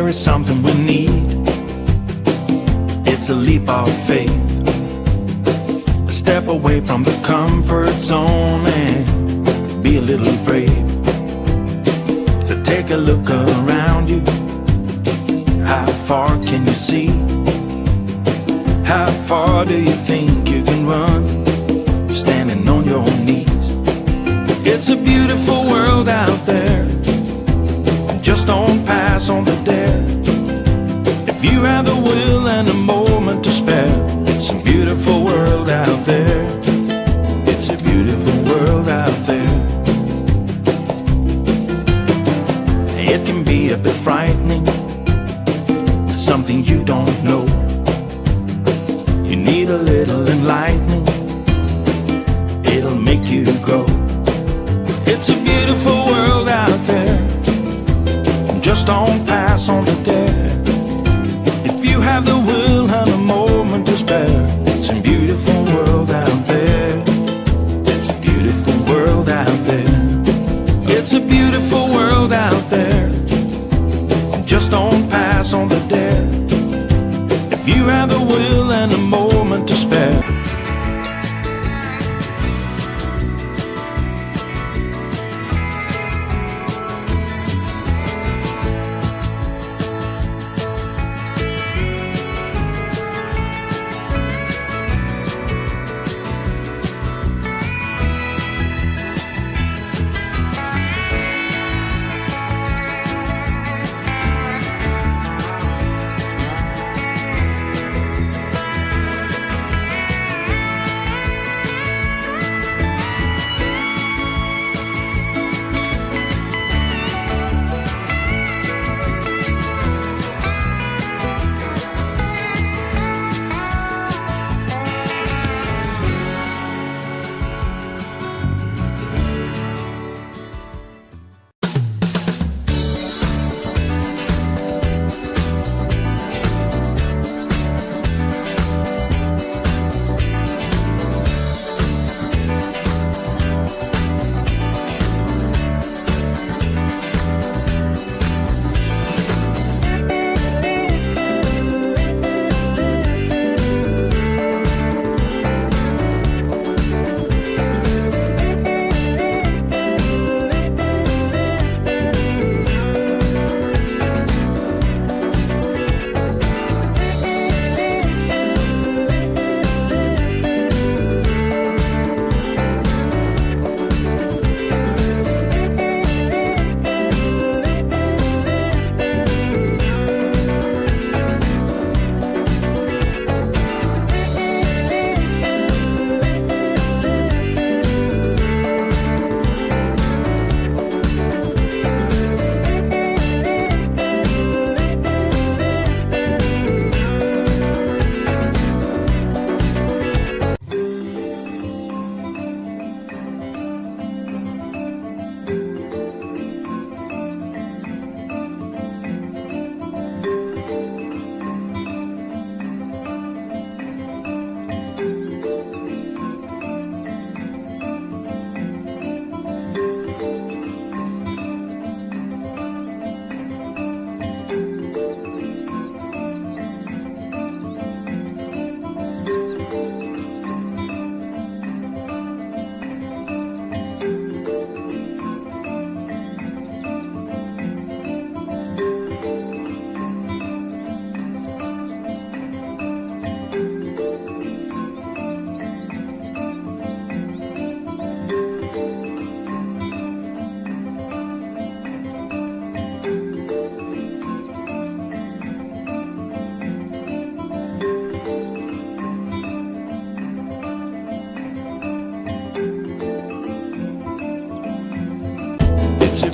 there is something we need. It's a leap of faith, a step away from the comfort zone and be a little brave. So take a look around you. How far can you see? How far do you think you can run, standing on your knees? It's a beautiful world out there, just don't pass on the dare. If you have the will and a moment to spare, it's a beautiful world out there. It's a beautiful world out there. It can be a bit frightening, something you don't know. You need a little enlightening, it'll make you grow. It's a beautiful world out there, just don't pass on the dare. If you have the will and a moment to spare, it's a beautiful world out there. It's a beautiful world out there. It's a beautiful world out there, just don't pass on the dare. If you have the will and a moment to spare.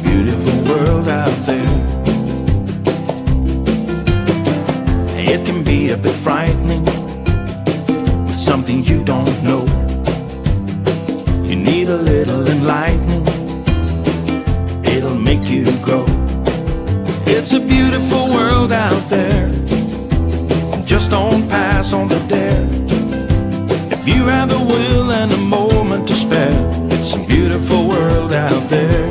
beautiful world out there. It can be a bit frightening, with something you don't know. You need a little enlightening, it'll make you grow. It's a beautiful world out there, just don't pass on the dare. If you have the will and a moment to spare, it's a beautiful world out there.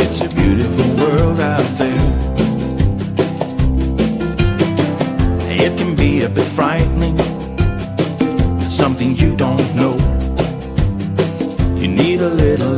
It's a beautiful world out there. something you don't know. You need a little